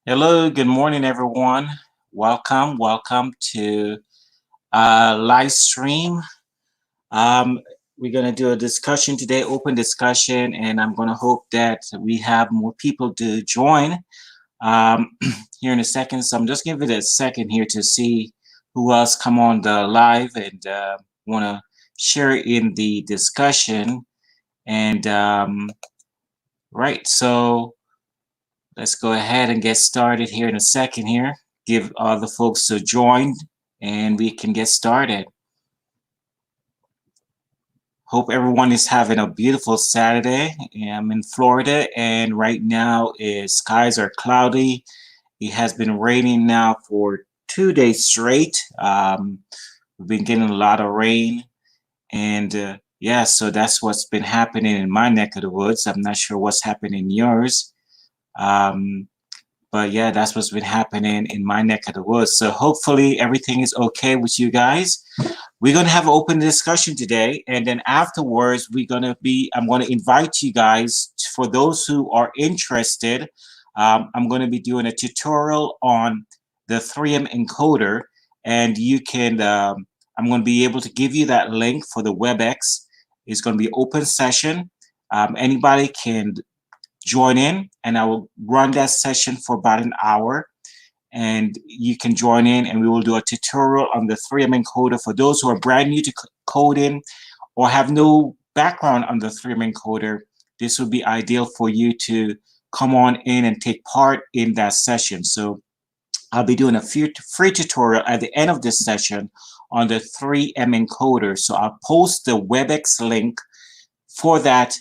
Hello, good morning, everyone. Welcome to live stream. We're going to do a discussion today, open discussion, and I'm going to hope that we have more people to join here in a second. So I'm just giving it a second here to see who else come on the live and want to share in the discussion. And right, so let's go ahead and get started here in a second here. Give all the folks to join and we can get started. Hope everyone is having a beautiful Saturday. I'm in Florida and right now skies are cloudy. It has been raining now for 2 days straight. We've been getting a lot of rain and yeah, so that's what's been happening in my neck of the woods. I'm not sure what's happening in yours. But yeah, that's what's been happening in my neck of the woods. So hopefully everything is okay with you guys. We're going to have an open discussion today. And then afterwards, I'm going to invite you guys, for those who are interested, I'm going to be doing a tutorial on the 3M encoder. And you can, I'm going to be able to give you that link for the WebEx. It's going to be open session. Anybody can join in and I will run that session for about an hour and you can join in and we will do a tutorial on the 3M encoder for those who are brand new to coding or have no background on the 3M encoder. This would be ideal for you to come on in and take part in that session. So I'll be doing a free tutorial at the end of this session on the 3M encoder. So I'll post the WebEx link for that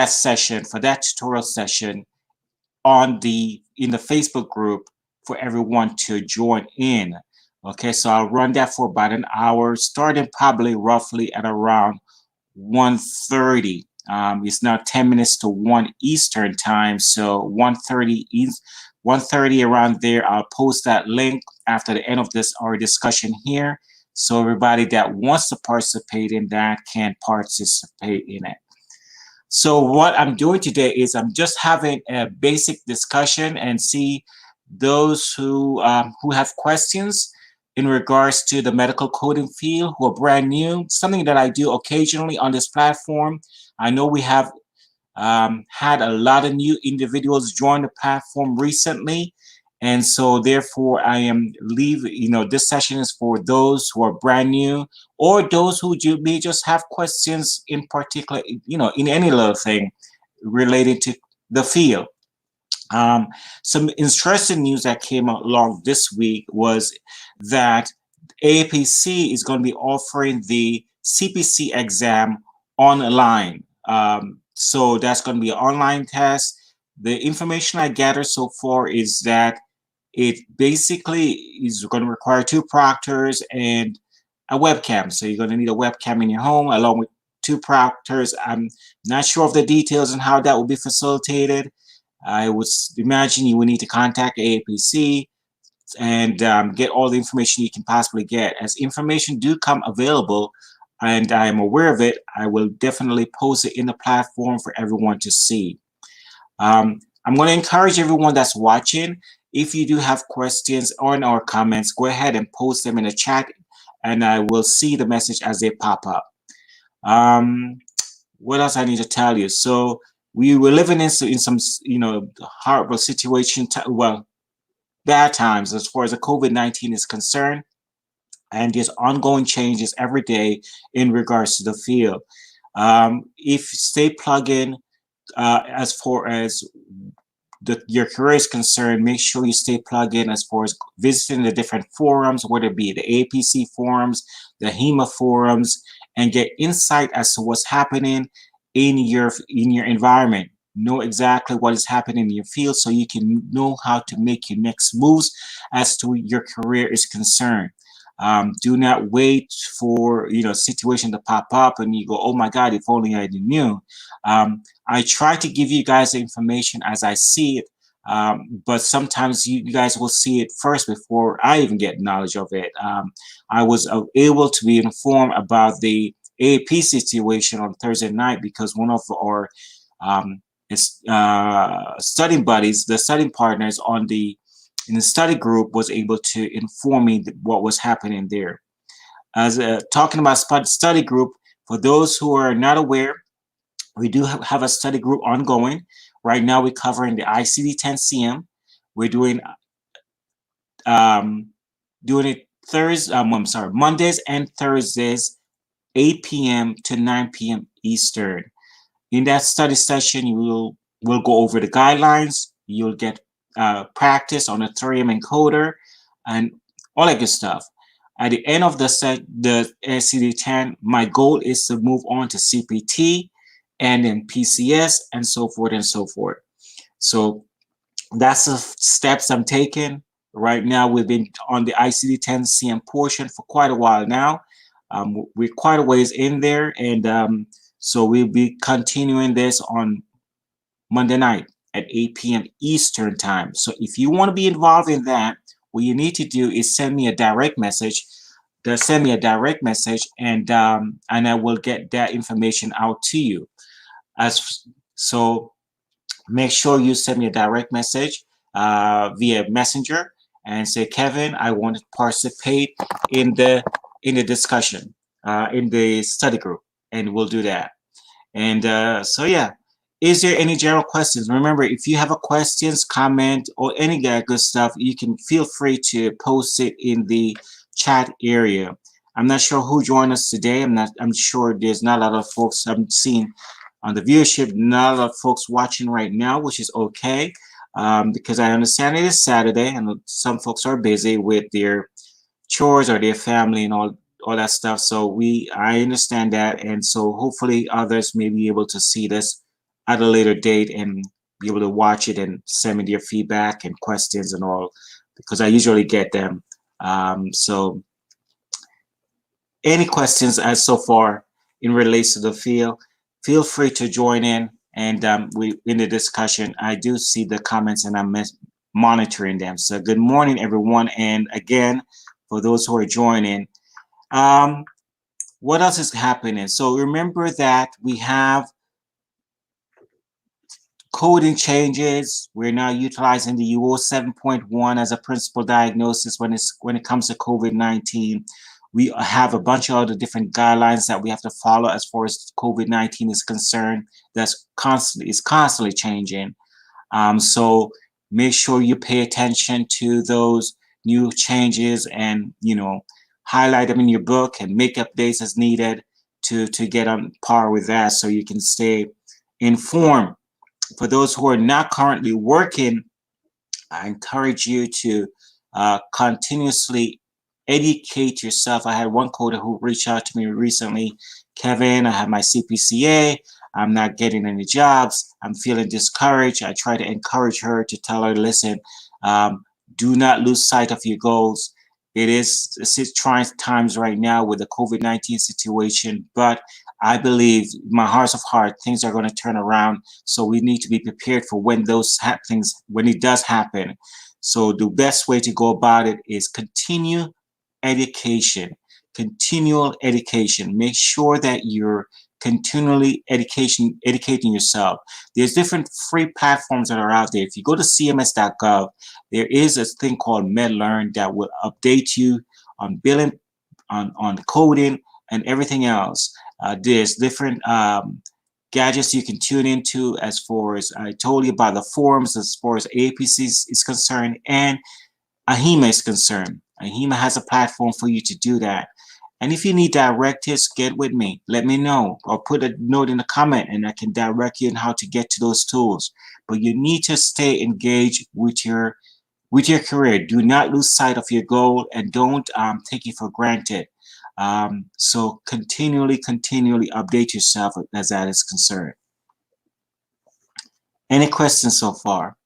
session, for that tutorial session in the Facebook group for everyone to join in. Okay, so I'll run that for about an hour, starting probably roughly at around 1:30. It's now 10 minutes to 1 Eastern time, so 1:30 around there. I'll post that link after the end of our discussion here, so everybody that wants to participate in that can participate in it. So what I'm doing today is I'm just having a basic discussion and see those who have questions in regards to the medical coding field, who are brand new, something that I do occasionally on this platform. I know we have had a lot of new individuals join the platform recently. And so therefore I am this session is for those who are brand new or those who may just have questions in particular, in any little thing related to the field. Some interesting news that came along this week was that AAPC is going to be offering the CPC exam online. So that's going to be an online test. The information I gathered so far is that it basically is going to require two proctors and a webcam. So you're going to need a webcam in your home along with two proctors. I'm not sure of the details on how that will be facilitated. I would imagine you will need to contact AAPC and get all the information you can possibly get. As information do come available and I am aware of it, I will definitely post it in the platform for everyone to see. I'm going to encourage everyone that's watching, if you do have questions or in our comments, go ahead and post them in the chat and I will see the message as they pop up. What else I need to tell you? So we were living in some horrible situation, well, bad times as far as the COVID-19 is concerned, and there's ongoing changes every day in regards to the field. If you stay plugged in, as far as your career is concerned, make sure you stay plugged in as far as visiting the different forums, whether it be the APC forums, the HEMA forums, and get insight as to what's happening in your environment. Know exactly what is happening in your field so you can know how to make your next moves as to your career is concerned. Do not wait for situation to pop up and you go, oh my God, if only I knew. I try to give you guys the information as I see it, but sometimes you guys will see it first before I even get knowledge of it. I was able to be informed about the AAP situation on Thursday night because one of our studying buddies, the studying partners in the study group was able to inform me what was happening there. As talking about study group, for those who are not aware, we do have a study group ongoing. Right now, we're covering the ICD-10-CM. We're doing it Mondays and Thursdays, 8 p.m. to 9 p.m. Eastern. In that study session, we'll go over the guidelines. You'll get practice on a 3M encoder and all that good stuff. At the end of the ICD-10, my goal is to move on to CPT and then PCS and so forth and so forth. So that's the steps I'm taking. Right now, we've been on the ICD-10-CM portion for quite a while now. We're quite a ways in there, and so we'll be continuing this on Monday night at 8 p.m. Eastern time. So if you want to be involved in that, what you need to do is send me a direct message. And I will get that information out to you. So make sure you send me a direct message via Messenger and say, Kevin, I want to participate in the discussion in the study group, and we'll do that. And so yeah. Is there any general questions? Remember, if you have a questions, comment, or any good stuff, you can feel free to post it in the chat area. I'm not sure who joined us today. I'm sure there's not a lot of folks I'm seeing on the viewership, not a lot of folks watching right now, which is okay. Because I understand it is Saturday and some folks are busy with their chores or their family and all that stuff. So I understand that. And so hopefully others may be able to see this at a later date and be able to watch it and send me their feedback and questions and all, because I usually get them. So any questions as so far in relation to the field, feel free to join in, and we in the discussion. I do see the comments and I'm monitoring them. So good morning, everyone. And again, for those who are joining, what else is happening? So remember that we have coding changes. We're now utilizing the UO 7.1 as a principal diagnosis when it comes to COVID-19. We have a bunch of other different guidelines that we have to follow as far as COVID-19 is concerned. That's constantly changing. So make sure you pay attention to those new changes and highlight them in your book and make updates as needed to get on par with that, so you can stay informed. For those who are not currently working, I encourage you to continuously educate yourself. I had one coder who reached out to me recently. Kevin, I have my CPCA. I'm not getting any jobs. I'm feeling discouraged. I try to encourage her to tell her, listen, do not lose sight of your goals. It is trying times right now with the COVID-19 situation, but I believe my heart of heart, things are going to turn around. So we need to be prepared for when those things, when it does happen. So the best way to go about it is continue education, continual education. Make sure that you're continually educating yourself. There's different free platforms that are out there. If you go to cms.gov, there is a thing called MedLearn that will update you on billing, on coding, and everything else. There's different gadgets you can tune into as far as I told you about the forums, as far as APC is concerned, and AHIMA is concerned. AHIMA has a platform for you to do that. And if you need directives, get with me. Let me know, or put a note in the comment and I can direct you on how to get to those tools. But you need to stay engaged with your career. Do not lose sight of your goal and don't take it for granted. So continually update yourself as that is concerned. Any questions so far?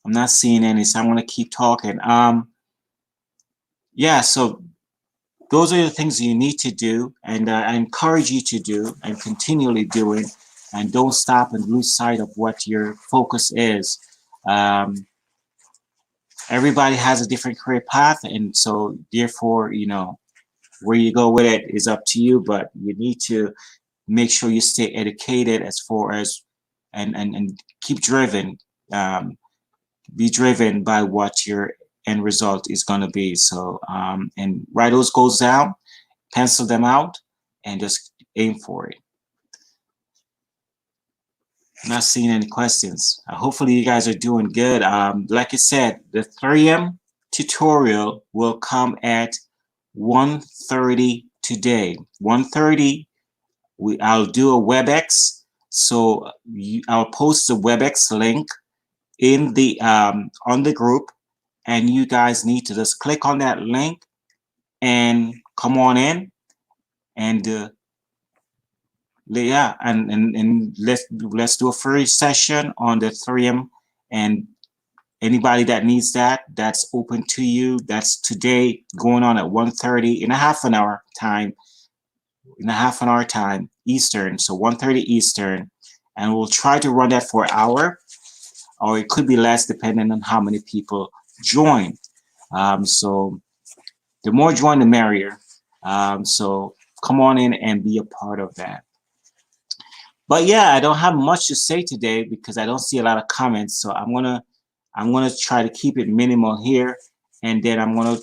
I'm not seeing any, so I'm going to keep talking. Yeah, so those are the things you need to do, and I encourage you to do and continually do it, and don't stop and lose sight of what your focus is. Everybody has a different career path, and so therefore, you know, where you go with it is up to you, but you need to make sure you stay educated as far as and keep driven, be driven by what your end result is going to be. So and write those goals down, pencil them out, and just aim for it. Not seeing any questions. Hopefully you guys are doing good. Like I said, the 3M tutorial will come at 1:30 today. 1:30, I'll do a WebEx. So I'll post the WebEx link in the on the group, and you guys need to just click on that link and come on in, and yeah, and let's do a free session on the 3M, and anybody that needs that, that's open to you. That's today, going on at 1:30 in a half an hour time, Eastern. So 1:30 Eastern, and we'll try to run that for an hour, or it could be less depending on how many people join. So the more join, the merrier. So come on in and be a part of that. But yeah, I don't have much to say today because I don't see a lot of comments. So I'm gonna try to keep it minimal here, and then I'm gonna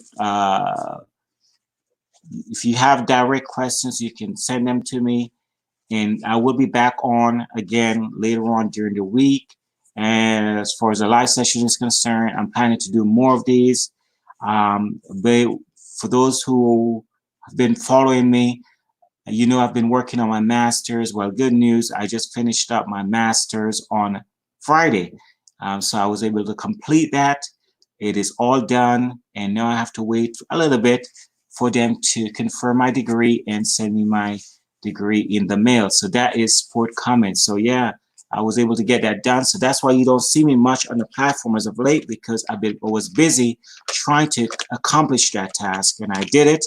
if you have direct questions, you can send them to me, and I will be back on again later on during the week. And as far as the live session is concerned, I'm planning to do more of these. But for those who have been following me, you know, I've been working on my master's. Well, good news, I just finished up my master's on Friday. So I was able to complete that. It is all done, and now I have to wait a little bit for them to confirm my degree and send me my degree in the mail. So that is forthcoming. So yeah, I was able to get that done. So that's why you don't see me much on the platform as of late, because I was busy trying to accomplish that task, and I did it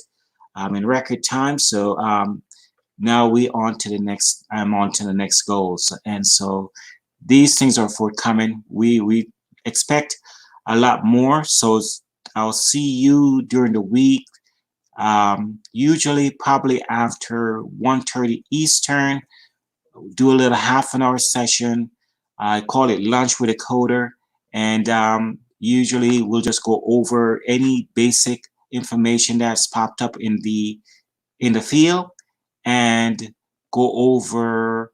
in record time. So now I'm on to the next goals. And so these things are forthcoming. We expect a lot more. So I'll see you during the week. Usually probably after 1:30 Eastern, do a little half an hour session. I call it lunch with a coder. And usually we'll just go over any basic information that's popped up in the field, and go over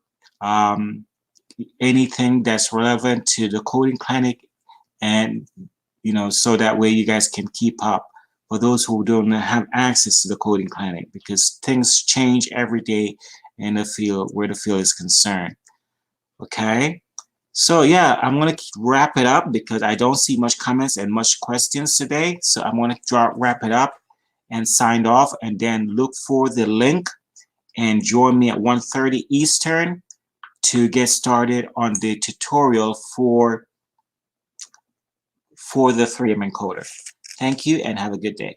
anything that's relevant to the coding clinic, and you know, so that way you guys can keep up for those who don't have access to the coding clinic, because things change every day in the field where the field is concerned. Okay, so yeah, I'm gonna wrap it up because I don't see much comments and much questions today. So I'm gonna wrap it up, and signed off, and then look for the link and join me at 1:30 Eastern to get started on the tutorial for the 3M encoder. Thank you and have a good day.